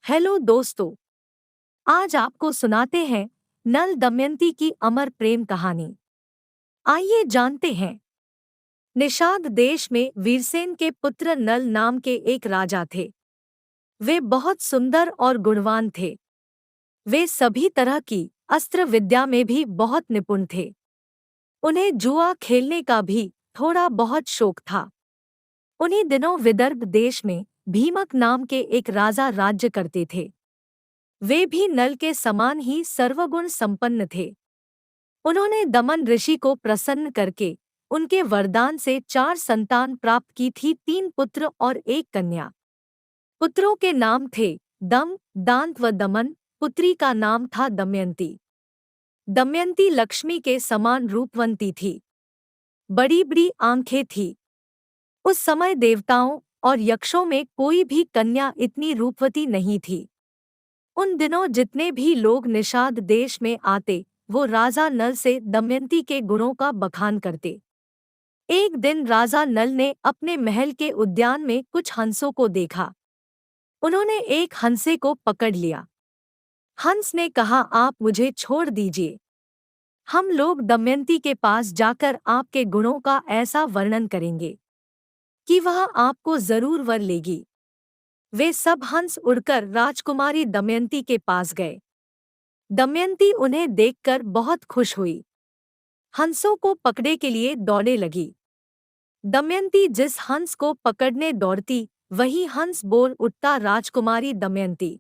Hello दोस्तों। आज आपको सुनाते हैं नल दमयंती की अमर प्रेम कहानी। आइए जानते हैं। निषाद देश में वीरसेन के पुत्र नल नाम के एक राजा थे। वे बहुत सुंदर और गुणवान थे। वे सभी तरह की अस्त्र विद्या में भी बहुत निपुण थे। उन्हें जुआ खेलने का भी थोड़ा बहुत शौक था। उन्हीं दिनों विदर्भ देश में भीमक नाम के एक राजा राज्य करते थे। वे भी नल के समान ही सर्वगुण संपन्न थे। उन्होंने दमन ऋषि को प्रसन्न करके उनके वरदान से 4 संतान प्राप्त की थी, 3 पुत्र और 1 कन्या। पुत्रों के नाम थे दम, दांत व दमन। पुत्री का नाम था दमयंती। दमयंती लक्ष्मी के समान रूपवंती थी। बड़ी बड़ी आंखें थी। उस समय देवताओं और यक्षों में कोई भी कन्या इतनी रूपवती नहीं थी। उन दिनों जितने भी लोग निषाद देश में आते, वो राजा नल से दमयंती के गुणों का बखान करते। एक दिन राजा नल ने अपने महल के उद्यान में कुछ हंसों को देखा। उन्होंने एक हंसे को पकड़ लिया। हंस ने कहा, आप मुझे छोड़ दीजिए। हम लोग दमयंती के पास जाकर आपके गुणों का ऐसा वर्णन करेंगे कि वह आपको जरूर वर लेगी। वे सब हंस उड़कर राजकुमारी दमयंती के पास गए। दमयंती उन्हें देखकर बहुत खुश हुई। हंसों को पकड़ने के लिए दौड़ने लगी। दमयंती जिस हंस को पकड़ने दौड़ती, वही हंस बोल उठता, राजकुमारी दमयंती।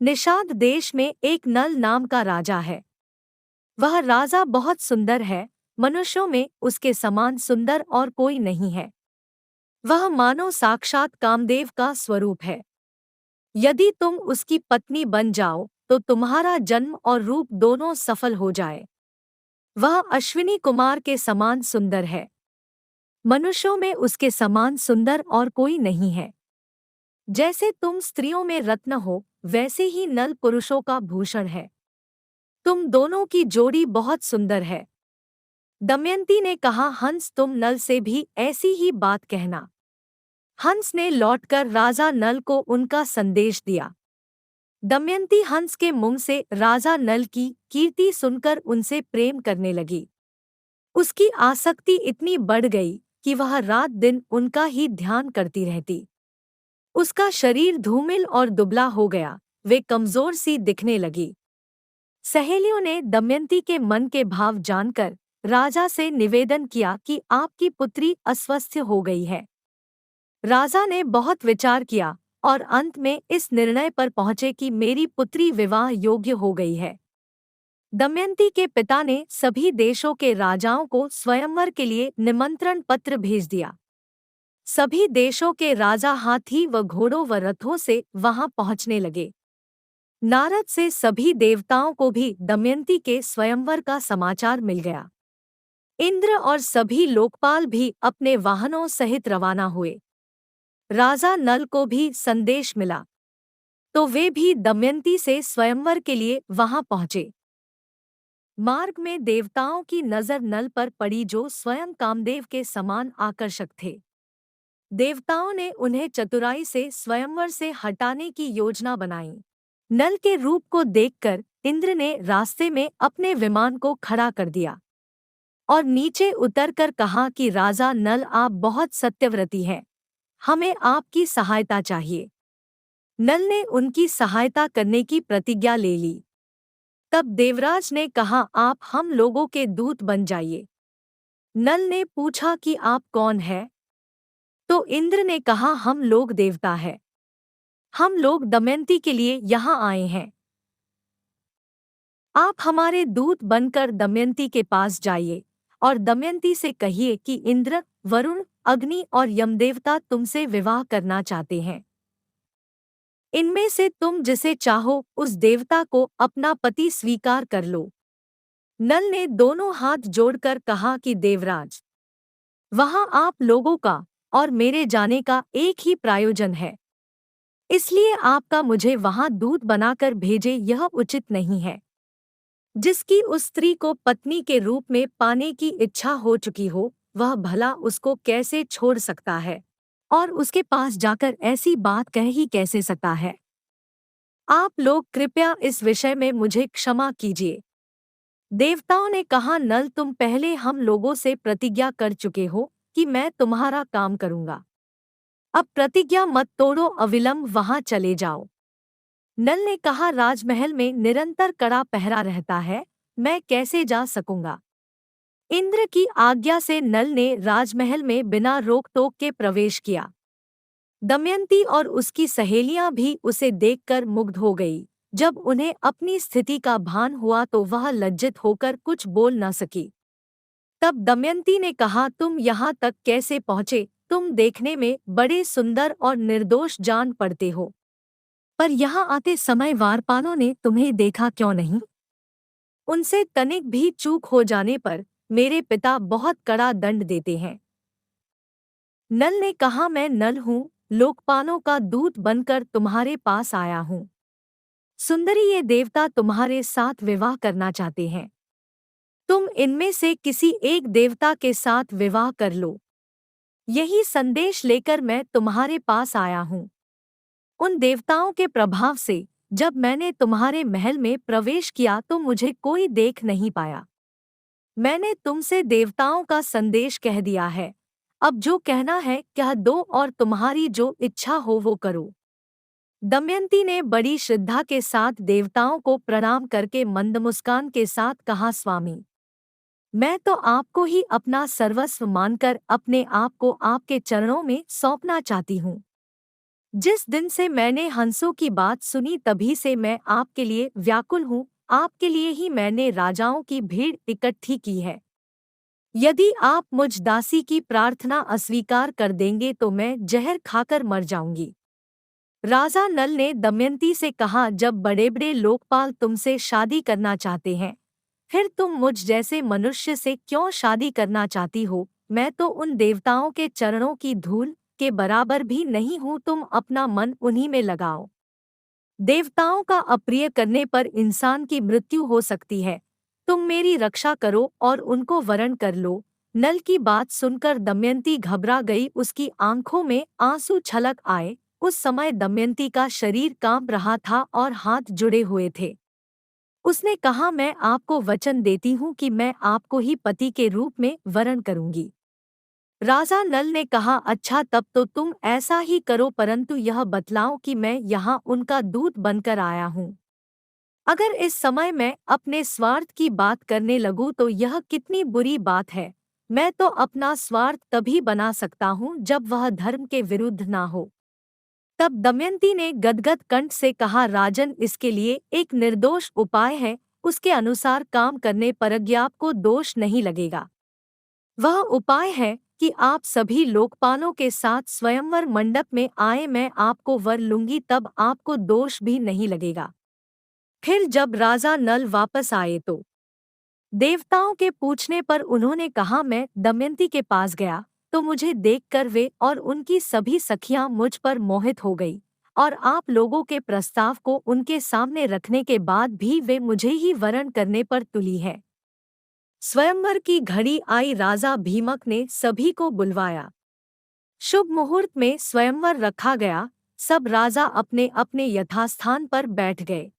निषाद देश में एक नल नाम का राजा है। वह राजा बहुत सुंदर है। मनुष्यों में उसके समान सुंदर और कोई नहीं है। वह मानो साक्षात कामदेव का स्वरूप है। यदि तुम उसकी पत्नी बन जाओ तो तुम्हारा जन्म और रूप दोनों सफल हो जाए। वह अश्विनी कुमार के समान सुंदर है। मनुष्यों में उसके समान सुंदर और कोई नहीं है। जैसे तुम स्त्रियों में रत्न हो, वैसे ही नल पुरुषों का भूषण है। तुम दोनों की जोड़ी बहुत सुंदर है। दमयंती ने कहा, हंस तुम नल से भी ऐसी ही बात कहना। हंस ने लौटकर राजा नल को उनका संदेश दिया। दमयंती हंस के मुंह से राजा नल की कीर्ति सुनकर उनसे प्रेम करने लगी। उसकी आसक्ति इतनी बढ़ गई कि वह रात दिन उनका ही ध्यान करती रहती। उसका शरीर धूमिल और दुबला हो गया। वे कमजोर सी दिखने लगी। सहेलियों ने दमयंती के मन के भाव जानकर राजा से निवेदन किया कि आपकी पुत्री अस्वस्थ हो गई है। राजा ने बहुत विचार किया और अंत में इस निर्णय पर पहुंचे कि मेरी पुत्री विवाह योग्य हो गई है। दमयंती के पिता ने सभी देशों के राजाओं को स्वयंवर के लिए निमंत्रण पत्र भेज दिया। सभी देशों के राजा हाथी व घोड़ों व रथों से वहां पहुंचने लगे। नारद से सभी देवताओं को भी दमयंती के स्वयंवर का समाचार मिल गया। इंद्र और सभी लोकपाल भी अपने वाहनों सहित रवाना हुए। राजा नल को भी संदेश मिला, तो वे भी दमयंती से स्वयंवर के लिए वहां पहुंचे। मार्ग में देवताओं की नजर नल पर पड़ी, जो स्वयं कामदेव के समान आकर्षक थे। देवताओं ने उन्हें चतुराई से स्वयंवर से हटाने की योजना बनाई। नल के रूप को देखकर इंद्र ने रास्ते में अपने विमान को खड़ा कर दिया और नीचे उतरकर कहा कि राजा नल, आप बहुत सत्यव्रती हैं। हमें आपकी सहायता चाहिए। नल ने उनकी सहायता करने की प्रतिज्ञा ले ली। तब देवराज ने कहा, आप हम लोगों के दूत बन जाइए। नल ने पूछा कि आप कौन हैं? तो इंद्र ने कहा, हम लोग देवता हैं। हम लोग दमयंती के लिए यहाँ आए हैं। आप हमारे दूत बनकर दमयंती के पास जाइए और दमयंती से कहिए कि इंद्र, वरुण, अग्नि और यमदेवता तुमसे विवाह करना चाहते हैं। इनमें से तुम जिसे चाहो उस देवता को अपना पति स्वीकार कर लो। नल ने दोनों हाथ जोड़कर कहा कि देवराज, वहां आप लोगों का और मेरे जाने का एक ही प्रयोजन है, इसलिए आपका मुझे वहां दूत बनाकर भेजे यह उचित नहीं है। जिसकी उस स्त्री को पत्नी के रूप में पाने की इच्छा हो चुकी हो, वह भला उसको कैसे छोड़ सकता है और उसके पास जाकर ऐसी बात कह ही कैसे सकता है। आप लोग कृपया इस विषय में मुझे क्षमा कीजिए। देवताओं ने कहा, नल, तुम पहले हम लोगों से प्रतिज्ञा कर चुके हो कि मैं तुम्हारा काम करूंगा। अब प्रतिज्ञा मत तोड़ो, अविलंब वहां चले जाओ। नल ने कहा, राजमहल में निरंतर कड़ा पहरा रहता है, मैं कैसे जा सकूंगा। इंद्र की आज्ञा से नल ने राजमहल में बिना रोक टोक के प्रवेश किया। दमयंती और उसकी सहेलियां भी उसे देखकर मुग्ध हो गई। जब उन्हें अपनी स्थिति का भान हुआ तो वह लज्जित होकर कुछ बोल न सकी। तब दमयंती ने कहा, तुम यहाँ तक कैसे पहुँचे? तुम देखने में बड़े सुंदर और निर्दोष जान पड़ते हो, पर यहाँ आते समय वारपालों ने तुम्हें देखा क्यों नहीं? उनसे तनिक भी चूक हो जाने पर मेरे पिता बहुत कड़ा दंड देते हैं। नल ने कहा, मैं नल हूँ, लोकपालों का दूत बनकर तुम्हारे पास आया हूँ। सुंदरी, ये देवता तुम्हारे साथ विवाह करना चाहते हैं। तुम इनमें से किसी एक देवता के साथ विवाह कर लो। यही संदेश लेकर मैं तुम्हारे पास आया हूँ। उन देवताओं के प्रभाव से जब मैंने तुम्हारे महल में प्रवेश किया तो मुझे कोई देख नहीं पाया। मैंने तुमसे देवताओं का संदेश कह दिया है। अब जो कहना है कह दो और तुम्हारी जो इच्छा हो वो करो। दमयंती ने बड़ी श्रद्धा के साथ देवताओं को प्रणाम करके मंद मुस्कान के साथ कहा, स्वामी, मैं तो आपको ही अपना सर्वस्व मानकर अपने आप को आपके चरणों में सौंपना चाहती हूँ। जिस दिन से मैंने हंसों की बात सुनी तभी से मैं आपके लिए व्याकुल हूँ। आपके लिए ही मैंने राजाओं की भीड़ इकट्ठी की है। यदि आप मुझ दासी की प्रार्थना अस्वीकार कर देंगे तो मैं जहर खाकर मर जाऊंगी। राजा नल ने दमयंती से कहा, जब बड़े बड़े लोकपाल तुमसे शादी करना चाहते हैं, फिर तुम मुझ जैसे मनुष्य से क्यों शादी करना चाहती हो? मैं तो उन देवताओं के चरणों की धूल के बराबर भी नहीं हूँ। तुम अपना मन उन्हीं में लगाओ। देवताओं का अप्रिय करने पर इंसान की मृत्यु हो सकती है। तुम मेरी रक्षा करो और उनको वरण कर लो। नल की बात सुनकर दमयंती घबरा गई, उसकी आंखों में आंसू छलक आए। उस समय दमयंती का शरीर कांप रहा था और हाथ जुड़े हुए थे। उसने कहा, मैं आपको वचन देती हूँ कि मैं आपको ही पति के रूप में वरण करूंगी। राजा नल ने कहा, अच्छा, तब तो तुम ऐसा ही करो, परंतु यह बतलाओ कि मैं यहाँ उनका दूत बनकर आया हूँ। अगर इस समय मैं अपने स्वार्थ की बात करने लगूं तो यह कितनी बुरी बात है। मैं तो अपना स्वार्थ तभी बना सकता हूँ जब वह धर्म के विरुद्ध ना हो। तब दमयंती ने गदगद कंठ से कहा, राजन, इसके लिए एक निर्दोष उपाय है। उसके अनुसार काम करने पर आपको दोष नहीं लगेगा। वह उपाय है कि आप सभी लोकपालों के साथ स्वयंवर मंडप में आए, मैं आपको वर लूंगी, तब आपको दोष भी नहीं लगेगा। फिर जब राजा नल वापस आए तो देवताओं के पूछने पर उन्होंने कहा, मैं दमयंती के पास गया तो मुझे देखकर वे और उनकी सभी सखियां मुझ पर मोहित हो गई, और आप लोगों के प्रस्ताव को उनके सामने रखने के बाद भी वे मुझे ही वरण करने पर तुली है। स्वयंवर की घड़ी आई। राजा भीमक ने सभी को बुलवाया। शुभ मुहूर्त में स्वयंवर रखा गया। सब राजा अपने अपने यथास्थान पर बैठ गए।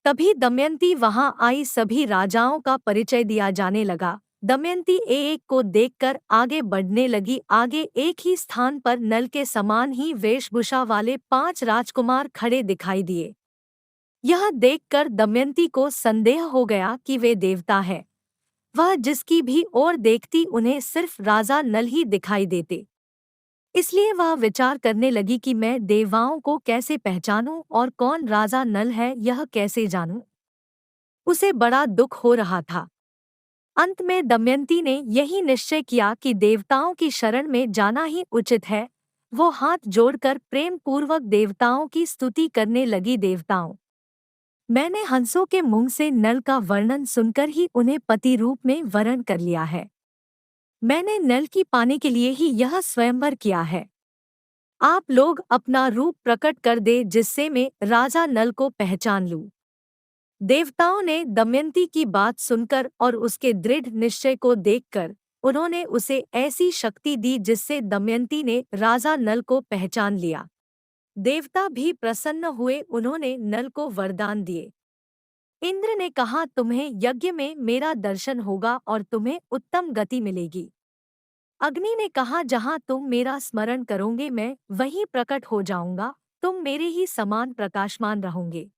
तभी दमयंती वहां आई। सभी राजाओं का परिचय दिया जाने लगा। दमयंती एक को देखकर आगे बढ़ने लगी। आगे एक ही स्थान पर नल के समान ही वेशभूषा वाले 5 राजकुमार खड़े दिखाई दिए। यह देखकर दमयंती को संदेह हो गया कि वे देवता है। वह जिसकी भी ओर देखती उन्हें सिर्फ राजा नल ही दिखाई देते। इसलिए वह विचार करने लगी कि मैं देवताओं को कैसे पहचानूं और कौन राजा नल है यह कैसे जानूं। उसे बड़ा दुख हो रहा था। अंत में दमयंती ने यही निश्चय किया कि देवताओं की शरण में जाना ही उचित है। वो हाथ जोड़कर प्रेम पूर्वक देवताओं की स्तुति करने लगी। देवताओं, मैंने हंसों के मुंह से नल का वर्णन सुनकर ही उन्हें पति रूप में वरण कर लिया है। मैंने नल की पाने के लिए ही यह स्वयंवर किया है। आप लोग अपना रूप प्रकट कर दे जिससे मैं राजा नल को पहचान लूं। देवताओं ने दमयंती की बात सुनकर और उसके दृढ़ निश्चय को देखकर उन्होंने उसे ऐसी शक्ति दी जिससे दमयंती ने राजा नल को पहचान लिया। देवता भी प्रसन्न हुए, उन्होंने नल को वरदान दिए। इंद्र ने कहा, तुम्हें यज्ञ में मेरा दर्शन होगा और तुम्हें उत्तम गति मिलेगी। अग्नि ने कहा, जहाँ तुम मेरा स्मरण करोगे मैं वहीं प्रकट हो जाऊंगा, तुम मेरे ही समान प्रकाशमान रहोगे।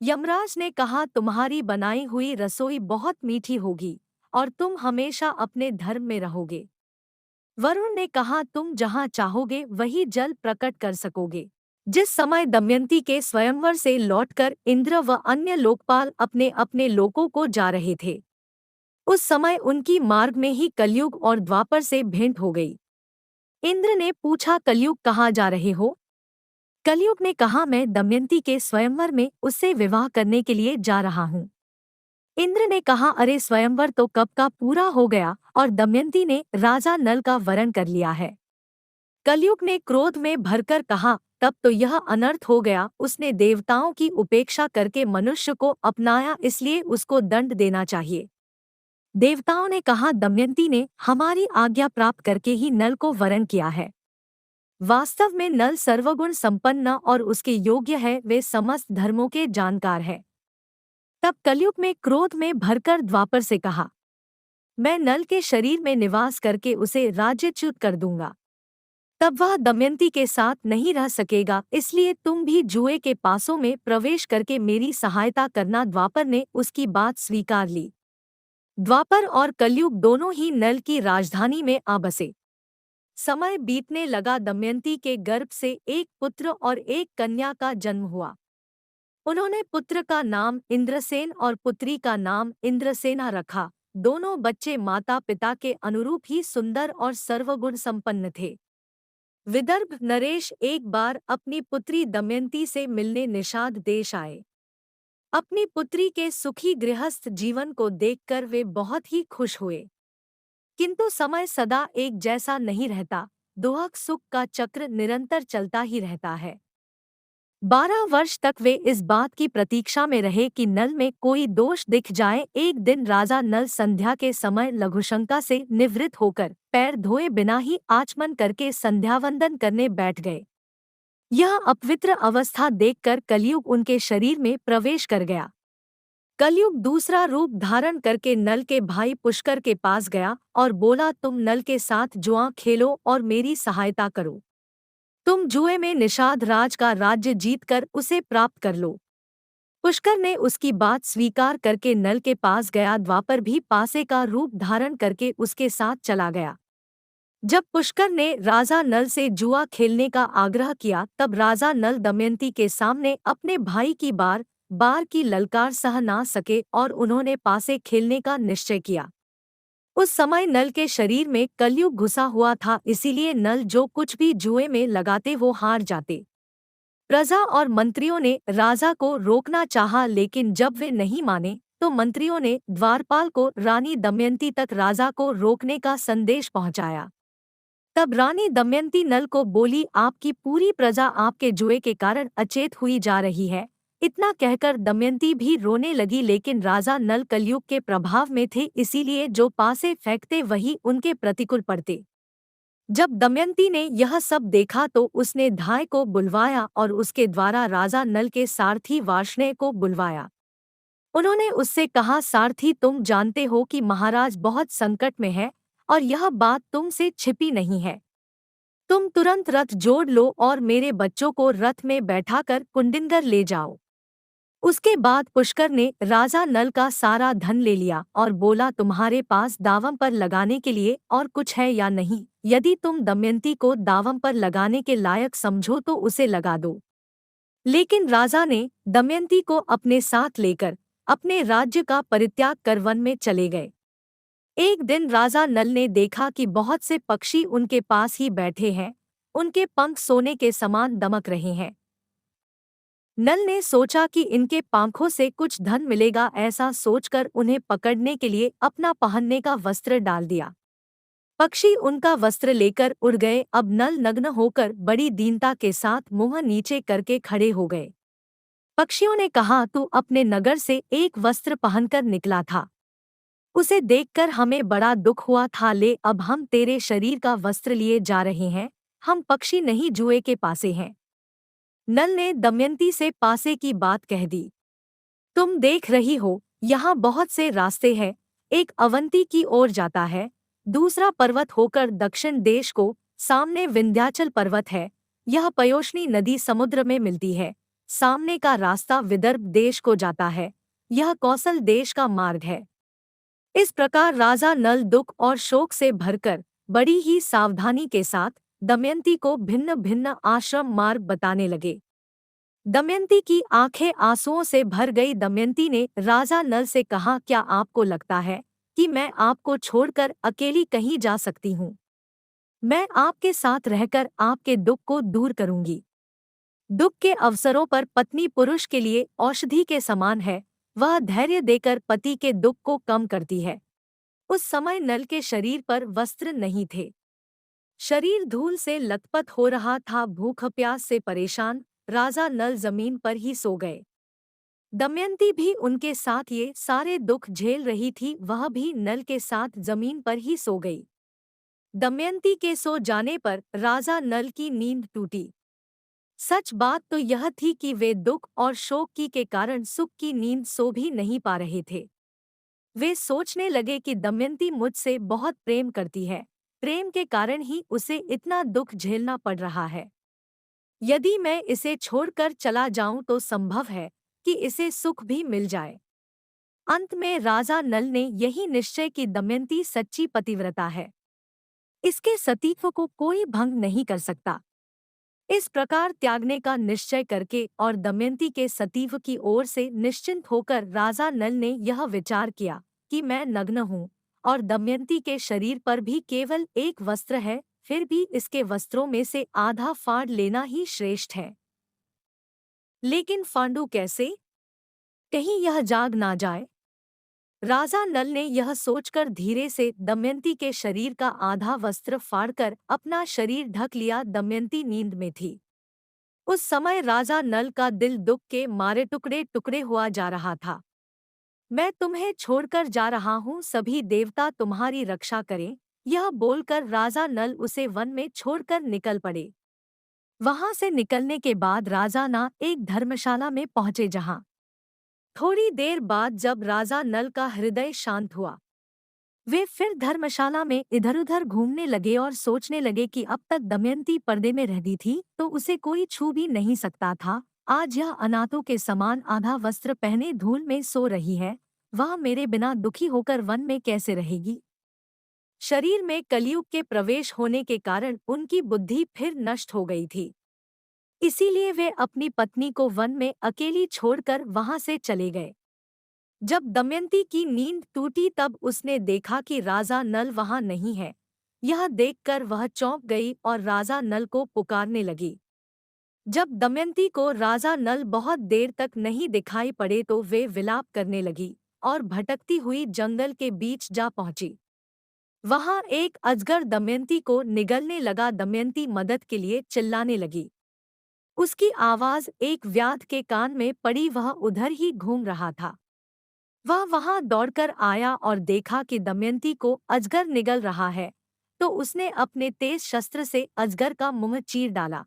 यमराज ने कहा, तुम्हारी बनाई हुई रसोई बहुत मीठी होगी और तुम हमेशा अपने धर्म में रहोगे। वरुण ने कहा, तुम जहाँ चाहोगे वही जल प्रकट कर सकोगे। जिस समय दमयंती के स्वयंवर से लौटकर इंद्र व अन्य लोकपाल अपने अपने लोकों को जा रहे थे, उस समय उनकी मार्ग में ही कलयुग और द्वापर से भेंट हो गई। इंद्र ने पूछा, कलयुग कहाँ जा रहे हो? कलयुग ने कहा, मैं दमयंती के स्वयंवर में उससे विवाह करने के लिए जा रहा हूँ। इंद्र ने कहा, अरे स्वयंवर तो कब का पूरा हो गया और दमयंती ने राजा नल का वरण कर लिया है। कलयुग ने क्रोध में भरकर कहा, तब तो यह अनर्थ हो गया, उसने देवताओं की उपेक्षा करके मनुष्य को अपनाया, इसलिए उसको दंड देना चाहिए। देवताओं ने कहा, दमयंती ने हमारी आज्ञा प्राप्त करके ही नल को वरण किया है। वास्तव में नल सर्वगुण संपन्न और उसके योग्य है, वे समस्त धर्मों के जानकार है। तब कलयुग में क्रोध में भरकर द्वापर से कहा, मैं नल के शरीर में निवास करके उसे राज्यच्युत कर दूंगा। तब वह दमयंती के साथ नहीं रह सकेगा, इसलिए तुम भी जुए के पासों में प्रवेश करके मेरी सहायता करना। द्वापर ने उसकी बात स्वीकार ली। द्वापर और कलयुग दोनों ही नल की राजधानी में आ बसे। समय बीतने लगा, दमयंती के गर्भ से एक पुत्र और एक कन्या का जन्म हुआ। उन्होंने पुत्र का नाम इंद्रसेन और पुत्री का नाम इंद्रसेना रखा। दोनों बच्चे माता पिता के अनुरूप ही सुंदर और सर्वगुण संपन्न थे। विदर्भ नरेश एक बार अपनी पुत्री दमयंती से मिलने निषाद देश आए। अपनी पुत्री के सुखी गृहस्थ जीवन को देखकर वे बहुत ही खुश हुए। किंतु समय सदा एक जैसा नहीं रहता, दुख सुख का चक्र निरंतर चलता ही रहता है। 12 वर्ष तक वे इस बात की प्रतीक्षा में रहे कि नल में कोई दोष दिख जाए। एक दिन राजा नल संध्या के समय लघुशंका से निवृत्त होकर पैर धोए बिना ही आचमन करके संध्यावंदन करने बैठ गए। यह अपवित्र अवस्था देखकर कलयुग उनके शरीर में प्रवेश कर गया। कलयुग दूसरा रूप धारण करके नल के भाई पुष्कर के पास गया और बोला, तुम नल के साथ जुआ खेलो और मेरी सहायता करो। तुम जुए में निषाद राज का राज्य जीतकर उसे प्राप्त कर लो। पुष्कर ने उसकी बात स्वीकार करके नल के पास गया। द्वापर भी पासे का रूप धारण करके उसके साथ चला गया। जब पुष्कर ने राजा नल से जुआ खेलने का आग्रह किया, तब राजा नल दमयंती के सामने अपने भाई की बार बार की ललकार सह ना सके और उन्होंने पासे खेलने का निश्चय किया। उस समय नल के शरीर में कलयुग घुसा हुआ था, इसीलिए नल जो कुछ भी जुए में लगाते वो हार जाते। प्रजा और मंत्रियों ने राजा को रोकना चाहा, लेकिन जब वे नहीं माने तो मंत्रियों ने द्वारपाल को रानी दमयंती तक राजा को रोकने का संदेश पहुंचाया। तब रानी दमयंती नल को बोली, आपकी पूरी प्रजा आपके जुए के कारण अचेत हुई जा रही है। इतना कहकर दमयंती भी रोने लगी, लेकिन राजा नल कलयुग के प्रभाव में थे, इसीलिए जो पासे फेंकते वही उनके प्रतिकूल पड़ते। जब दमयंती ने यह सब देखा तो उसने धाय को बुलवाया और उसके द्वारा राजा नल के सारथी वार्ष्णेय को बुलवाया। उन्होंने उससे कहा, सारथी, तुम जानते हो कि महाराज बहुत संकट में है और यह बात तुमसे छिपी नहीं है। तुम तुरंत रथ जोड़ लो और मेरे बच्चों को रथ में बैठाकर कुंडिनगर ले जाओ। उसके बाद पुष्कर ने राजा नल का सारा धन ले लिया और बोला, तुम्हारे पास दावम पर लगाने के लिए और कुछ है या नहीं? यदि तुम दमयंती को दावम पर लगाने के लायक समझो तो उसे लगा दो। लेकिन राजा ने दमयंती को अपने साथ लेकर अपने राज्य का परित्याग कर वन में चले गए। एक दिन राजा नल ने देखा कि बहुत से पक्षी उनके पास ही बैठे हैं, उनके पंख सोने के समान दमक रहे हैं। नल ने सोचा कि इनके पंखों से कुछ धन मिलेगा, ऐसा सोचकर उन्हें पकड़ने के लिए अपना पहनने का वस्त्र डाल दिया। पक्षी उनका वस्त्र लेकर उड़ गए। अब नल नग्न होकर बड़ी दीनता के साथ मुंह नीचे करके खड़े हो गए। पक्षियों ने कहा, तू अपने नगर से एक वस्त्र पहनकर निकला था, उसे देखकर हमें बड़ा दुख हुआ था। ले, अब हम तेरे शरीर का वस्त्र लिए जा रहे हैं। हम पक्षी नहीं जुए के पासे हैं। नल ने दमयंती से पासे की बात कह दी। तुम देख रही हो, यहाँ बहुत से रास्ते हैं। एक अवंती की ओर जाता है, दूसरा पर्वत होकर दक्षिण देश को, सामने विंध्याचल पर्वत है। यह पयोष्णी नदी समुद्र में मिलती है। सामने का रास्ता विदर्भ देश को जाता है। यह कौशल देश का मार्ग है। इस प्रकार राजा नल दुख और शोक से भरकर बड़ी ही सावधानी के साथ दमयंती को भिन्न भिन्न आश्रम मार्ग बताने लगे। दमयंती की आंखें आंसुओं से भर गई। दमयंती ने राजा नल से कहा, क्या आपको लगता है कि मैं आपको छोड़कर अकेली कहीं जा सकती हूँ? मैं आपके साथ रहकर आपके दुख को दूर करूंगी। दुख के अवसरों पर पत्नी पुरुष के लिए औषधि के समान है। वह धैर्य देकर पति के दुख को कम करती है। उस समय नल के शरीर पर वस्त्र नहीं थे। शरीर धूल से लथपथ हो रहा था। भूख प्यास से परेशान राजा नल जमीन पर ही सो गए। दमयंती भी उनके साथ ये सारे दुख झेल रही थी। वह भी नल के साथ जमीन पर ही सो गई। दमयंती के सो जाने पर राजा नल की नींद टूटी। सच बात तो यह थी कि वे दुख और शोक की के कारण सुख की नींद सो भी नहीं पा रहे थे। वे सोचने लगे कि दमयंती मुझसे बहुत प्रेम करती है। प्रेम के कारण ही उसे इतना दुख झेलना पड़ रहा है। यदि मैं इसे छोड़कर चला जाऊं तो संभव है कि इसे सुख भी मिल जाए। अंत में राजा नल ने यही निश्चय कि दमयंती सच्ची पतिव्रता है। इसके सतीत्व को कोई भंग नहीं कर सकता। इस प्रकार त्यागने का निश्चय करके और दमयंती के सतीत्व की ओर से निश्चिंत होकर राजा नल ने यह विचार किया कि मैं नग्न हूँ और दमयंती के शरीर पर भी केवल एक वस्त्र है, फिर भी इसके वस्त्रों में से आधा फाड़ लेना ही श्रेष्ठ है। लेकिन फांडू कैसे? कहीं यह जाग ना जाए। राजा नल ने यह सोचकर धीरे से दमयंती के शरीर का आधा वस्त्र फाड़कर अपना शरीर ढक लिया। दमयंती नींद में थी। उस समय राजा नल का दिल दुख के मारे टुकड़े टुकड़े हुआ जा रहा था। मैं तुम्हें छोड़कर जा रहा हूँ, सभी देवता तुम्हारी रक्षा करें। यह बोलकर राजा नल उसे वन में छोड़कर निकल पड़े। वहां से निकलने के बाद राजा ना एक धर्मशाला में पहुंचे, जहां थोड़ी देर बाद जब राजा नल का हृदय शांत हुआ, वे फिर धर्मशाला में इधर-उधर घूमने लगे और सोचने लगे कि अब तक दमयंती पर्दे में रहती थी तो उसे कोई छू भी नहीं सकता था। आज यह अनाथों के समान आधा वस्त्र पहने धूल में सो रही है। वह मेरे बिना दुखी होकर वन में कैसे रहेगी? शरीर में कलयुग के प्रवेश होने के कारण उनकी बुद्धि फिर नष्ट हो गई थी। इसीलिए वे अपनी पत्नी को वन में अकेली छोड़कर वहां से चले गए। जब दमयंती की नींद टूटी तब उसने देखा कि राजा नल वहां नहीं है। यह देखकर वह चौंक गई और राजा नल को पुकारने लगी। जब दमयंती को राजा नल बहुत देर तक नहीं दिखाई पड़े तो वे विलाप करने लगी और भटकती हुई जंगल के बीच जा पहुंची। वहां एक अजगर दमयंती को निगलने लगा। दमयंती मदद के लिए चिल्लाने लगी। उसकी आवाज एक व्याध के कान में पड़ी। वह उधर ही घूम रहा था। वह वहां दौड़कर आया और देखा कि दमयंती को अजगर निगल रहा है, तो उसने अपने तेज शस्त्र से अजगर का मुंह चीर डाला।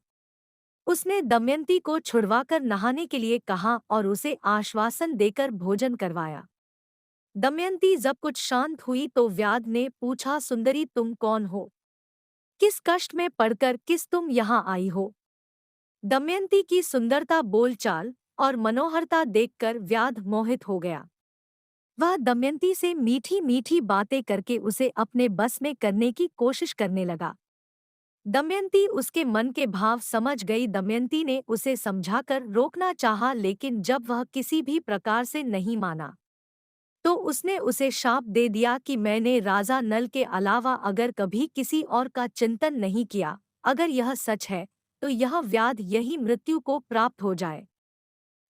उसने दमयंती को छुड़वाकर नहाने के लिए कहा और उसे आश्वासन देकर भोजन करवाया। दमयंती जब कुछ शांत हुई तो व्याध ने पूछा, सुंदरी तुम कौन हो? किस कष्ट में पड़कर किस तुम यहाँ आई हो? दमयंती की सुंदरता, बोलचाल और मनोहरता देखकर व्याध मोहित हो गया। वह दमयंती से मीठी मीठी बातें करके उसे अपने बस में करने की कोशिश करने लगा। दमयंती उसके मन के भाव समझ गई। दमयंती ने उसे समझाकर रोकना चाहा, लेकिन जब वह किसी भी प्रकार से नहीं माना तो उसने उसे शाप दे दिया कि मैंने राजा नल के अलावा अगर कभी किसी और का चिंतन नहीं किया, अगर यह सच है तो यह व्याध यही मृत्यु को प्राप्त हो जाए।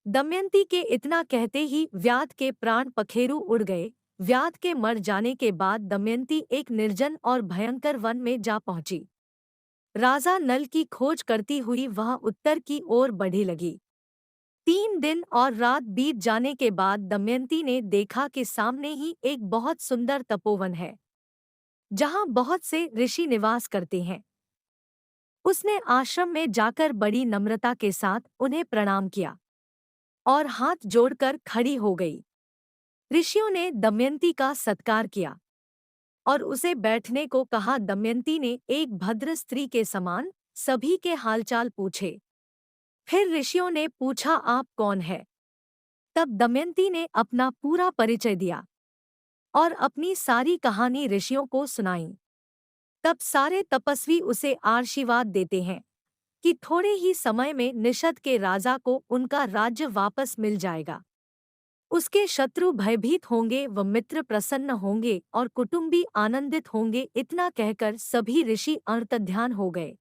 दमयंती के इतना कहते ही व्याध के प्राण पखेरु उड़ गए। व्याध के मर जाने के बाद दमयंती एक निर्जन और भयंकर वन में जा पहुंची। राजा नल की खोज करती हुई वह उत्तर की ओर बढ़ने लगी। 3 दिन और रात बीत जाने के बाद दमयंती ने देखा कि सामने ही एक बहुत सुंदर तपोवन है, जहां बहुत से ऋषि निवास करते हैं। उसने आश्रम में जाकर बड़ी नम्रता के साथ उन्हें प्रणाम किया और हाथ जोड़कर खड़ी हो गई। ऋषियों ने दमयंती का सत्कार किया और उसे बैठने को कहा। दमयंती ने एक भद्र स्त्री के समान सभी के हालचाल पूछे। फिर ऋषियों ने पूछा, आप कौन है? तब दमयंती ने अपना पूरा परिचय दिया और अपनी सारी कहानी ऋषियों को सुनाई। तब सारे तपस्वी उसे आशीर्वाद देते हैं कि थोड़े ही समय में निषद के राजा को उनका राज्य वापस मिल जाएगा। उसके शत्रु भयभीत होंगे व मित्र प्रसन्न होंगे और कुटुंबी आनंदित होंगे। इतना कहकर सभी ऋषि अंतर्ध्यान हो गए।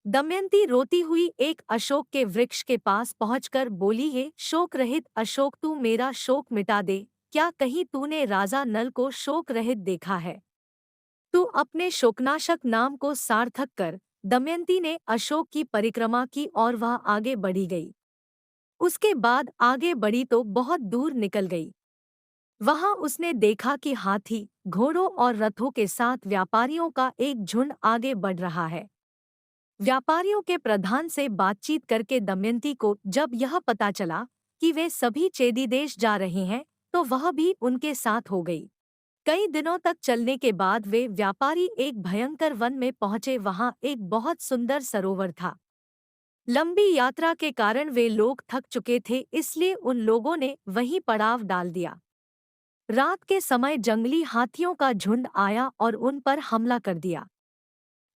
दमयंती रोती हुई एक अशोक के वृक्ष के पास पहुंचकर बोली, हे शोक रहित अशोक, तू मेरा शोक मिटा दे। क्या कहीं तूने राजा नल को शोक रहित देखा है? तू अपने शोकनाशक नाम को सार्थक कर। दमयंती ने अशोक की परिक्रमा की और वह आगे बढ़ी गई। उसके बाद आगे बढ़ी तो बहुत दूर निकल गई। वहां उसने देखा कि हाथी, घोड़ों और रथों के साथ व्यापारियों का एक झुंड आगे बढ़ रहा है। व्यापारियों के प्रधान से बातचीत करके दमयंती को जब यह पता चला कि वे सभी चेदी देश जा रहे हैं, तो वह भी उनके साथ हो गई। कई दिनों तक चलने के बाद वे व्यापारी एक भयंकर वन में पहुंचे। वहां एक बहुत सुंदर सरोवर था। लंबी यात्रा के कारण वे लोग थक चुके थे, इसलिए उन लोगों ने वहीं पड़ाव डाल दिया। रात के समय जंगली हाथियों का झुंड आया और उन पर हमला कर दिया।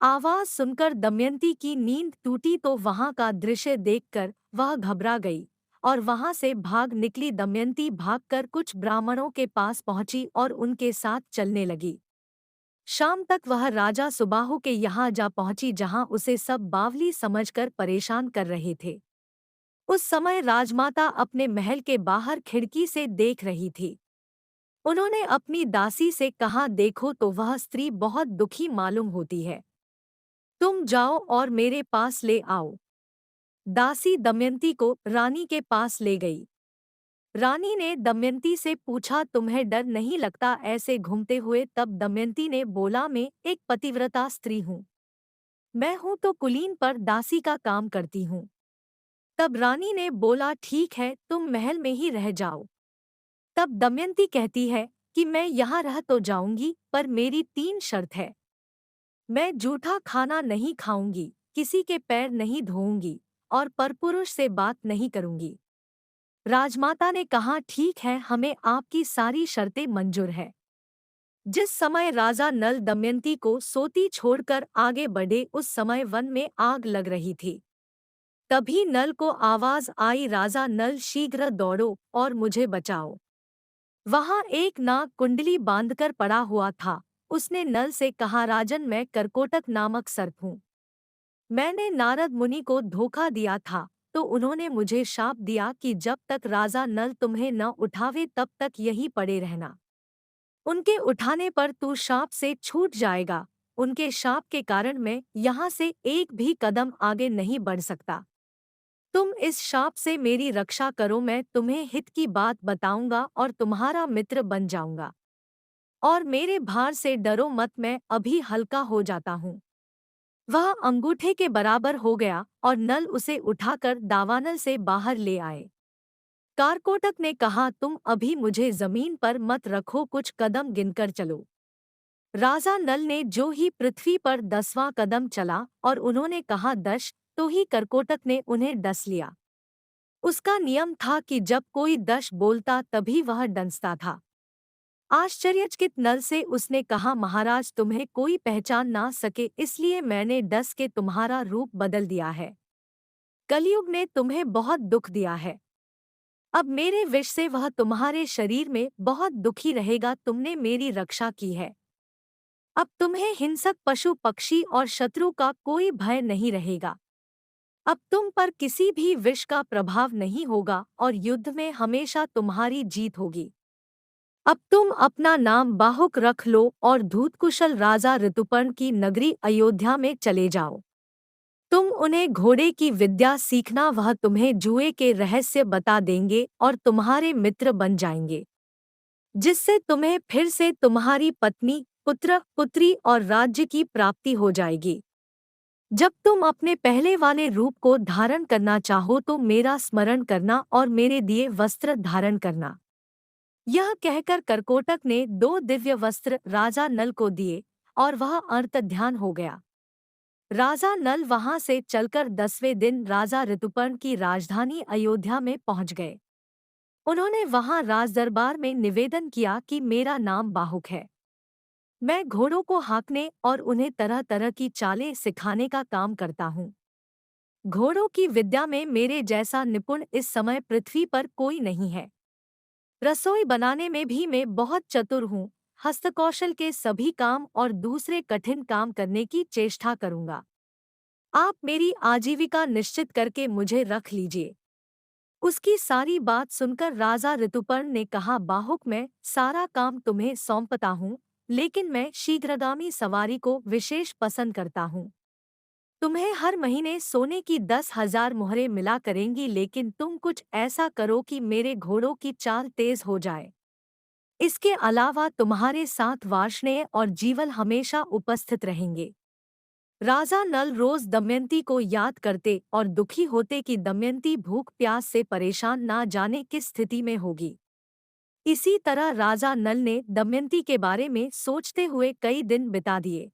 आवाज सुनकर दमयंती की नींद टूटी तो वहां का दृश्य देखकर वह घबरा गई और वहां से भाग निकली। दमयंती भागकर कुछ ब्राह्मणों के पास पहुंची और उनके साथ चलने लगी। शाम तक वह राजा सुबाहु के यहाँ जा पहुंची, जहां उसे सब बावली समझकर परेशान कर रहे थे। उस समय राजमाता अपने महल के बाहर खिड़की से देख रही थी। उन्होंने अपनी दासी से कहा, देखो तो वह स्त्री बहुत दुखी मालूम होती है। तुम जाओ और मेरे पास ले आओ। दासी दमयंती को रानी के पास ले गई। रानी ने दमयंती से पूछा, तुम्हें डर नहीं लगता ऐसे घूमते हुए? तब दमयंती ने बोला, मैं एक पतिव्रता स्त्री हूँ। मैं हूँ तो कुलीन पर दासी का काम करती हूँ। तब रानी ने बोला, ठीक है, तुम महल में ही रह जाओ। तब दमयंती कहती है कि मैं यहाँ रह तो जाऊंगी, पर मेरी 3 शर्त है। मैं जूठा खाना नहीं खाऊंगी, किसी के पैर नहीं धोऊंगी और परपुरुष से बात नहीं करूंगी। राजमाता ने कहा, ठीक है, हमें आपकी सारी शर्तें मंजूर है। जिस समय राजा नल दमयंती को सोती छोड़कर आगे बढ़े, उस समय वन में आग लग रही थी। तभी नल को आवाज आई, राजा नल, शीघ्र दौड़ो और मुझे बचाओ। वहां एक नाग कुंडली बांधकर पड़ा हुआ था। उसने नल से कहा, राजन, मैं करकोटक नामक सर्प हूँ। मैंने नारद मुनि को धोखा दिया था, तो उन्होंने मुझे शाप दिया कि जब तक राजा नल तुम्हें न उठावे तब तक यहीं पड़े रहना। उनके उठाने पर तू शाप से छूट जाएगा। उनके शाप के कारण मैं यहाँ से एक भी कदम आगे नहीं बढ़ सकता। तुम इस शाप से मेरी रक्षा करो, मैं तुम्हें हित की बात बताऊंगा और तुम्हारा मित्र बन जाऊंगा। और मेरे भार से डरो मत, मैं अभी हल्का हो जाता हूँ। वह अंगूठे के बराबर हो गया और नल उसे उठाकर दावानल से बाहर ले आए। कारकोटक ने कहा, तुम अभी मुझे जमीन पर मत रखो, कुछ कदम गिनकर चलो। राजा नल ने जो ही पृथ्वी पर 10वां कदम चला और उन्होंने कहा 10, तो ही करकोटक ने उन्हें डस लिया। उसका नियम था कि जब कोई 10 बोलता तभी वह डंसता था। आश्चर्यचकित नल से उसने कहा, महाराज, तुम्हें कोई पहचान ना सके इसलिए मैंने डस के तुम्हारा रूप बदल दिया है। कलयुग ने तुम्हें बहुत दुख दिया है। अब मेरे विष से वह तुम्हारे शरीर में बहुत दुखी रहेगा। तुमने मेरी रक्षा की है। अब तुम्हें हिंसक पशु पक्षी और शत्रु का कोई भय नहीं रहेगा। अब तुम पर किसी भी विष का प्रभाव नहीं होगा और युद्ध में हमेशा तुम्हारी जीत होगी। अब तुम अपना नाम बाहुक रख लो और धूतकुशल राजा ऋतुपर्ण की नगरी अयोध्या में चले जाओ। तुम उन्हें घोड़े की विद्या सीखना, वह तुम्हें जुए के रहस्य बता देंगे और तुम्हारे मित्र बन जाएंगे, जिससे तुम्हें फिर से तुम्हारी पत्नी, पुत्र, पुत्री और राज्य की प्राप्ति हो जाएगी। जब तुम अपने पहले वाले रूप को धारण करना चाहो तो मेरा स्मरण करना और मेरे दिए वस्त्र धारण करना। यह कहकर करकोटक ने 2 दिव्य वस्त्र राजा नल को दिए और वह अंतर्ध्यान हो गया। राजा नल वहां से चलकर 10वें दिन राजा ऋतुपर्ण की राजधानी अयोध्या में पहुंच गए। उन्होंने वहां राजदरबार में निवेदन किया कि मेरा नाम बाहुक है। मैं घोड़ों को हाँकने और उन्हें तरह तरह की चालें सिखाने का काम करता हूँ। घोड़ों की विद्या में मेरे जैसा निपुण इस समय पृथ्वी पर कोई नहीं है। रसोई बनाने में भी मैं बहुत चतुर हूँ। हस्तकौशल के सभी काम और दूसरे कठिन काम करने की चेष्टा करूँगा। आप मेरी आजीविका निश्चित करके मुझे रख लीजिए। उसकी सारी बात सुनकर राजा ऋतुपर्ण ने कहा, बाहुक मैं सारा काम तुम्हें सौंपता हूँ, लेकिन मैं शीघ्रगामी सवारी को विशेष पसंद करता हूँ। तुम्हें हर महीने सोने की 10,000 मुहरें मिला करेंगी, लेकिन तुम कुछ ऐसा करो कि मेरे घोड़ों की चाल तेज हो जाए। इसके अलावा तुम्हारे साथ वार्ष्णेय और जीवल हमेशा उपस्थित रहेंगे। राजा नल रोज दमयंती को याद करते और दुखी होते कि दमयंती भूख प्यास से परेशान ना जाने किस स्थिति में होगी। इसी तरह राजा नल ने दमयंती के बारे में सोचते हुए कई दिन बिता दिए।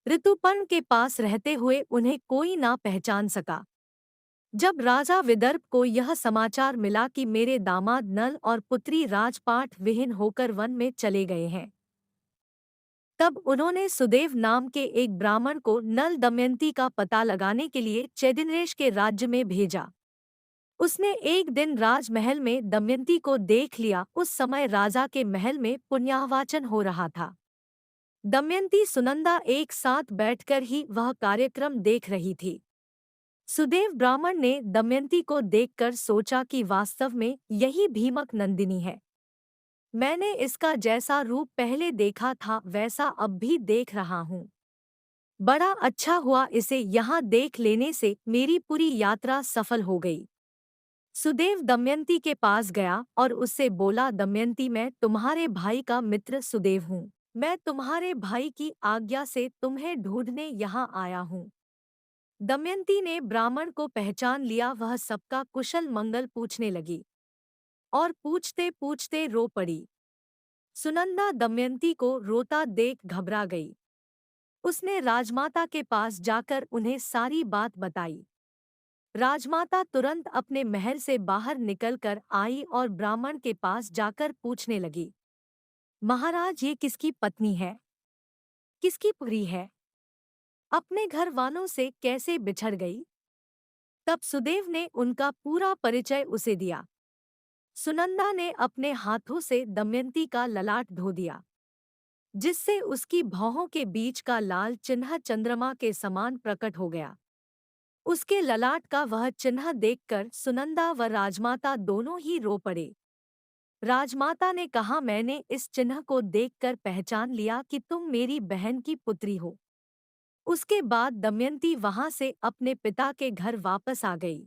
ऋतुपर्ण के पास रहते हुए उन्हें कोई ना पहचान सका। जब राजा विदर्भ को यह समाचार मिला कि मेरे दामाद नल और पुत्री राजपाट विहीन होकर वन में चले गए हैं, तब उन्होंने सुदेव नाम के एक ब्राह्मण को नल दमयंती का पता लगाने के लिए चैदिनरेश के राज्य में भेजा। उसने एक दिन राजमहल में दमयंती को देख लिया। उस समय राजा के महल में पुण्याहवाचन हो रहा था। दमयंती सुनंदा एक साथ बैठकर ही वह कार्यक्रम देख रही थी। सुदेव ब्राह्मण ने दमयंती को देखकर सोचा कि वास्तव में यही भीमक नंदिनी है। मैंने इसका जैसा रूप पहले देखा था वैसा अब भी देख रहा हूँ। बड़ा अच्छा हुआ इसे यहाँ देख लेने से मेरी पूरी यात्रा सफल हो गई। सुदेव दमयंती के पास गया और उससे बोला, दमयंती मैं तुम्हारे भाई का मित्र सुदेव हूँ। मैं तुम्हारे भाई की आज्ञा से तुम्हें ढूंढने यहाँ आया हूँ। दमयंती ने ब्राह्मण को पहचान लिया। वह सबका कुशल मंगल पूछने लगी और पूछते पूछते रो पड़ी। सुनंदा दमयंती को रोता देख घबरा गई। उसने राजमाता के पास जाकर उन्हें सारी बात बताई। राजमाता तुरंत अपने महल से बाहर निकलकर आई और ब्राह्मण के पास जाकर पूछने लगी, महाराज ये किसकी पत्नी है, किसकी पुत्री है, अपने घर वालों से कैसे बिछड़ गई? तब सुदेव ने उनका पूरा परिचय उसे दिया। सुनंदा ने अपने हाथों से दमयंती का ललाट धो दिया, जिससे उसकी भौहों के बीच का लाल चिन्ह चंद्रमा के समान प्रकट हो गया। उसके ललाट का वह चिन्ह देखकर सुनंदा व राजमाता दोनों ही रो पड़े। राजमाता ने कहा, मैंने इस चिन्ह को देखकर पहचान लिया कि तुम मेरी बहन की पुत्री हो। उसके बाद दमयंती वहां से अपने पिता के घर वापस आ गई।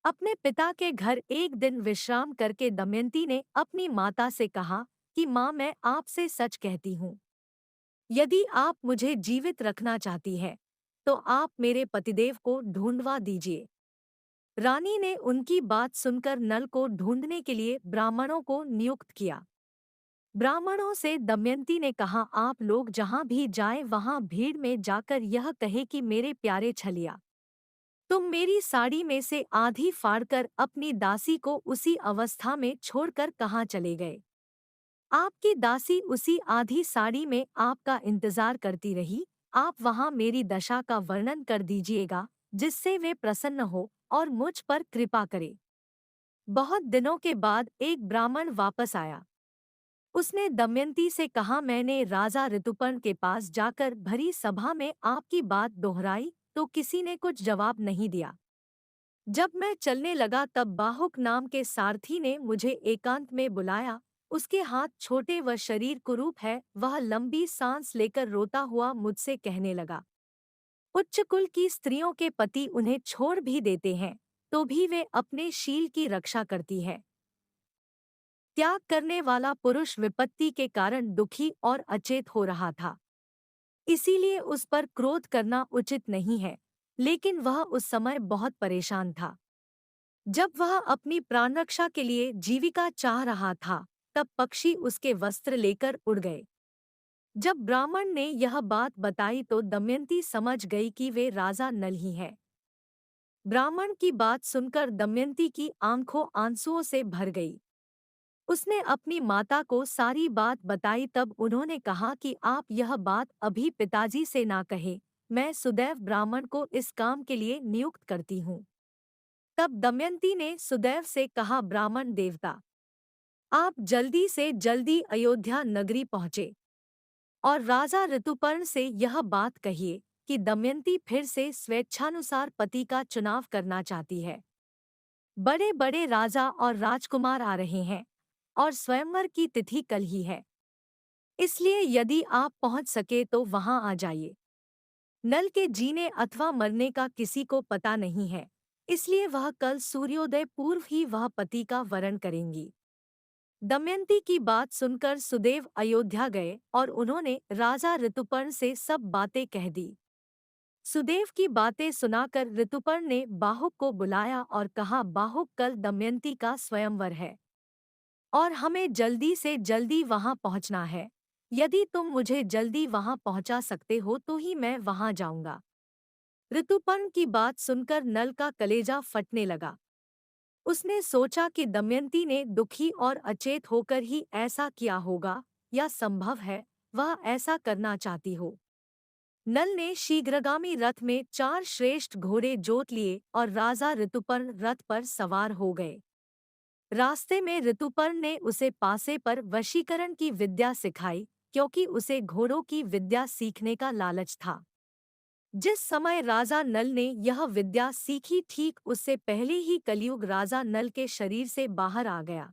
अपने पिता के घर एक दिन विश्राम करके दमयंती ने अपनी माता से कहा कि माँ, मैं आपसे सच कहती हूँ, यदि आप मुझे जीवित रखना चाहती है तो आप मेरे पतिदेव को ढूंढवा दीजिए। रानी ने उनकी बात सुनकर नल को ढूंढने के लिए ब्राह्मणों को नियुक्त किया। ब्राह्मणों से दमयंती ने कहा, आप लोग जहाँ भी जाएं वहाँ भीड़ में जाकर यह कहे कि मेरे प्यारे छलिया, तुम मेरी साड़ी में से आधी फाड़कर अपनी दासी को उसी अवस्था में छोड़कर कहाँ चले गए? आपकी दासी उसी आधी साड़ी में आपका इंतजार करती रही। आप वहाँ मेरी दशा का वर्णन कर दीजिएगा, जिससे वे प्रसन्न हो और मुझ पर कृपा करे। बहुत दिनों के बाद एक ब्राह्मण वापस आया। उसने दमयंती से कहा, मैंने राजा ऋतुपर्ण के पास जाकर भरी सभा में आपकी बात दोहराई तो किसी ने कुछ जवाब नहीं दिया। जब मैं चलने लगा तब बाहुक नाम के सारथी ने मुझे एकांत में बुलाया। उसके हाथ छोटे व शरीर कुरूप है। वह लंबी सांस लेकर रोता हुआ मुझसे कहने लगा, उच्च कुल की स्त्रियों के पति उन्हें छोड़ भी देते हैं तो भी वे अपने शील की रक्षा करती है। त्याग करने वाला पुरुष विपत्ति के कारण दुखी और अचेत हो रहा था। इसीलिए उस पर क्रोध करना उचित नहीं है। लेकिन वह उस समय बहुत परेशान था। जब वह अपनी प्राणरक्षा के लिए जीविका चाह रहा था, तब पक्षी उसके वस्त्र लेकर उड़ गए। जब ब्राह्मण ने यह बात बताई तो दमयंती समझ गई कि वे राजा नल ही हैं। ब्राह्मण की बात सुनकर दमयंती की आंखों आंसुओं से भर गई। उसने अपनी माता को सारी बात बताई। तब उन्होंने कहा कि आप यह बात अभी पिताजी से ना कहें, मैं सुदैव ब्राह्मण को इस काम के लिए नियुक्त करती हूँ। तब दमयंती ने सुदैव से कहा, ब्राह्मण देवता, आप जल्दी से जल्दी अयोध्या नगरी पहुँचे और राजा ऋतुपर्ण से यह बात कहिए कि दमयंती फिर से स्वेच्छानुसार पति का चुनाव करना चाहती है। बड़े बड़े राजा और राजकुमार आ रहे हैं और स्वयंवर की तिथि कल ही है। इसलिए यदि आप पहुंच सके तो वहां आ जाइए। नल के जीने अथवा मरने का किसी को पता नहीं है, इसलिए वह कल सूर्योदय पूर्व ही वह पति का वरण करेंगी। दमयंती की बात सुनकर सुदेव अयोध्या गए और उन्होंने राजा ऋतुपर्ण से सब बातें कह दी। सुदेव की बातें सुनाकर ऋतुपर्ण ने बाहुक को बुलाया और कहा, बाहुक, कल दमयंती का स्वयंवर है और हमें जल्दी से जल्दी वहां पहुंचना है। यदि तुम मुझे जल्दी वहां पहुंचा सकते हो तो ही मैं वहां जाऊंगा। ऋतुपर्ण की बात सुनकर नल का कलेजा फटने लगा। उसने सोचा कि दमयंती ने दुखी और अचेत होकर ही ऐसा किया होगा, या संभव है वह ऐसा करना चाहती हो। नल ने शीघ्रगामी रथ में 4 श्रेष्ठ घोड़े जोत लिए और राजा ऋतुपर्ण रथ पर सवार हो गए। रास्ते में ऋतुपर्ण ने उसे पासे पर वशीकरण की विद्या सिखाई, क्योंकि उसे घोड़ों की विद्या सीखने का लालच था। जिस समय राजा नल ने यह विद्या सीखी, ठीक उससे पहले ही कलयुग राजा नल के शरीर से बाहर आ गया।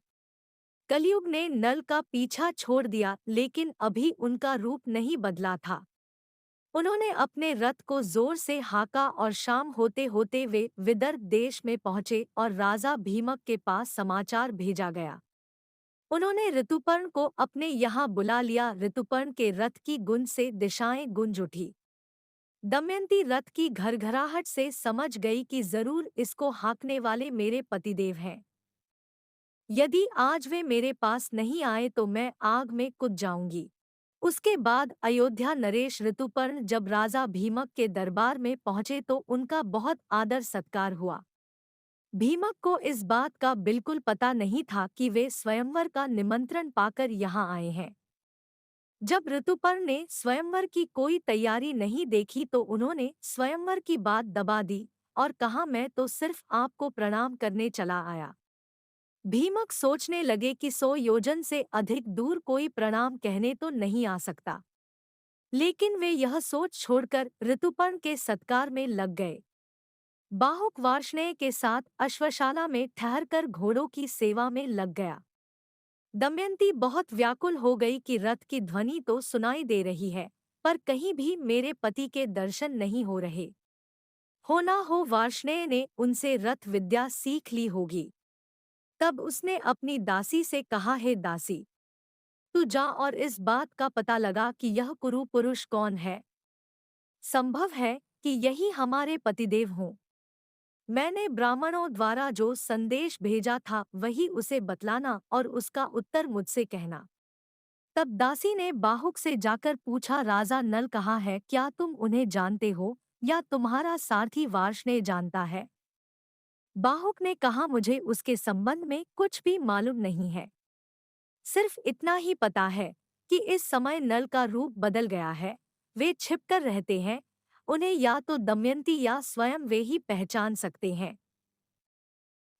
कलयुग ने नल का पीछा छोड़ दिया, लेकिन अभी उनका रूप नहीं बदला था। उन्होंने अपने रथ को जोर से हाँका और शाम होते होते वे विदर्भ देश में पहुंचे और राजा भीमक के पास समाचार भेजा गया। उन्होंने ऋतुपर्ण को अपने यहाँ बुला लिया। ऋतुपर्ण के रथ की गूंज से दिशाएं गूंज उठी। दमयंती रथ की घरघराहट से समझ गई कि जरूर इसको हाँकने वाले मेरे पतिदेव हैं। यदि आज वे मेरे पास नहीं आए तो मैं आग में कूद जाऊंगी। उसके बाद अयोध्या नरेश ऋतुपर्ण जब राजा भीमक के दरबार में पहुंचे तो उनका बहुत आदर सत्कार हुआ। भीमक को इस बात का बिल्कुल पता नहीं था कि वे स्वयंवर का निमंत्रण पाकर यहाँ आए हैं। जब ऋतुपर्ण ने स्वयंवर की कोई तैयारी नहीं देखी तो उन्होंने स्वयंवर की बात दबा दी और कहा, मैं तो सिर्फ आपको प्रणाम करने चला आया। भीमक सोचने लगे कि 100 योजन से अधिक दूर कोई प्रणाम कहने तो नहीं आ सकता। लेकिन वे यह सोच छोड़कर ऋतुपर्ण के सत्कार में लग गए। बाहुक वार्ष्णेय के साथ अश्वशाला में ठहरकर घोड़ों की सेवा में लग गया। दमयंती बहुत व्याकुल हो गई कि रथ की ध्वनि तो सुनाई दे रही है, पर कहीं भी मेरे पति के दर्शन नहीं हो रहे। होना हो वार्ष्णेय ने उनसे रथ विद्या सीख ली होगी। तब उसने अपनी दासी से कहा, हे दासी, तू जा और इस बात का पता लगा कि यह कुरु पुरुष कौन है। संभव है कि यही हमारे पतिदेव हों। मैंने ब्राह्मणों द्वारा जो संदेश भेजा था वही उसे बतलाना और उसका उत्तर मुझसे कहना। तब दासी ने बाहुक से जाकर पूछा, राजा नल कहाँ है? क्या तुम उन्हें जानते हो या तुम्हारा सारथी वार्ष्णेय जानता है? बाहुक ने कहा, मुझे उसके संबंध में कुछ भी मालूम नहीं है। सिर्फ इतना ही पता है कि इस समय नल का रूप बदल गया है। वे छिपकर रहते हैं। उन्हें या तो दमयंती या स्वयं वे ही पहचान सकते हैं,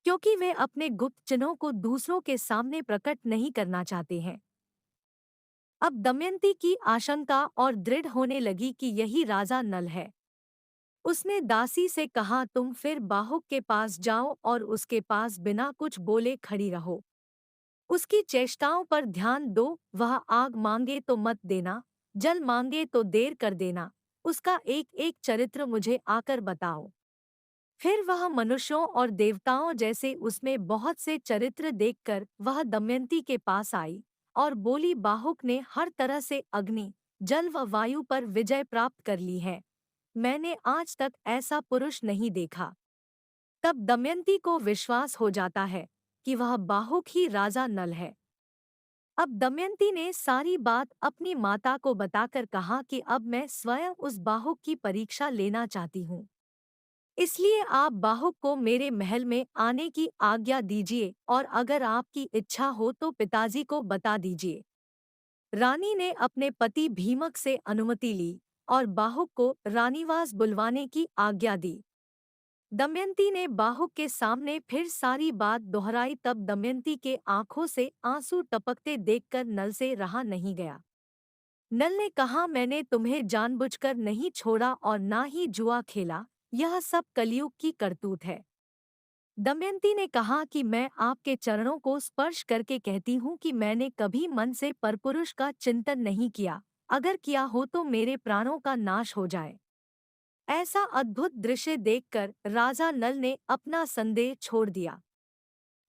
क्योंकि वे अपने गुप्त चिन्हों को दूसरों के सामने प्रकट नहीं करना चाहते हैं। अब दमयंती की आशंका और दृढ़ होने लगी कि यही राजा नल है। उसने दासी से कहा, तुम फिर बाहुक के पास जाओ और उसके पास बिना कुछ बोले खड़ी रहो। उसकी चेष्टाओं पर ध्यान दो। वह आग मांगे तो मत देना, जल मांगे तो देर कर देना। उसका एक एक चरित्र मुझे आकर बताओ। फिर वह मनुष्यों और देवताओं जैसे उसमें बहुत से चरित्र देखकर वह दमयंती के पास आई और बोली, बाहुक ने हर तरह से अग्नि, जल व वायु पर विजय प्राप्त कर ली है। मैंने आज तक ऐसा पुरुष नहीं देखा। तब दमयंती को विश्वास हो जाता है कि वह बाहुक ही राजा नल है। अब दमयंती ने सारी बात अपनी माता को बताकर कहा कि अब मैं स्वयं उस बाहुक की परीक्षा लेना चाहती हूँ। इसलिए आप बाहुक को मेरे महल में आने की आज्ञा दीजिए और अगर आपकी इच्छा हो तो पिताजी को बता दीजिए। रानी ने अपने पति भीमक से अनुमति ली और बाहुक को रानीवास बुलवाने की आज्ञा दी। दमयंती ने बाहुक के सामने फिर सारी बात दोहराई। तब दमयंती के आंखों से आंसू टपकते देखकर नल से रहा नहीं गया। नल ने कहा, मैंने तुम्हें जानबूझकर नहीं छोड़ा और ना ही जुआ खेला, यह सब कलयुग की करतूत है। दमयंती ने कहा कि मैं आपके चरणों को स्पर्श करके कहती हूँ कि मैंने कभी मन से परपुरुष का चिंतन नहीं किया, अगर किया हो तो मेरे प्राणों का नाश हो जाए। ऐसा अद्भुत दृश्य देखकर राजा नल ने अपना संदेह छोड़ दिया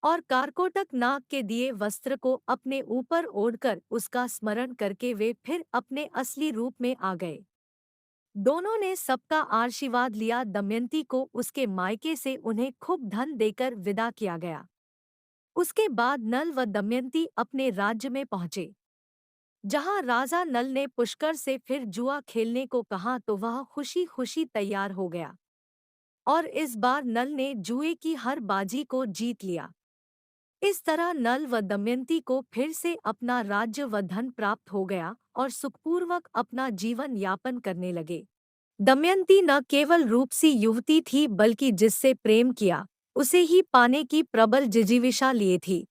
और कारकोटक नाग के दिए वस्त्र को अपने ऊपर ओढ़कर उसका स्मरण करके वे फिर अपने असली रूप में आ गए। दोनों ने सबका आशीर्वाद लिया। दमयंती को उसके मायके से उन्हें खूब धन देकर विदा किया गया। उसके बाद नल व दमयंती अपने राज्य में पहुंचे। जहां राजा नल ने पुष्कर से फिर जुआ खेलने को कहा तो वह खुशी खुशी तैयार हो गया और इस बार नल ने जुए की हर बाजी को जीत लिया। इस तरह नल व दमयंती को फिर से अपना राज्य व धन प्राप्त हो गया और सुखपूर्वक अपना जीवन यापन करने लगे। दमयंती न केवल रूपसी युवती थी बल्कि जिससे प्रेम किया उसे ही पाने की प्रबल जिजीविषा लिए थी।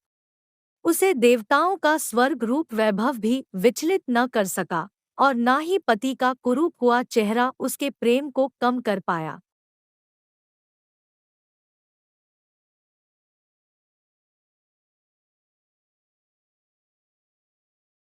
उसे देवताओं का स्वर्ग रूप वैभव भी विचलित न कर सका और न ही पति का कुरूप हुआ चेहरा उसके प्रेम को कम कर पाया।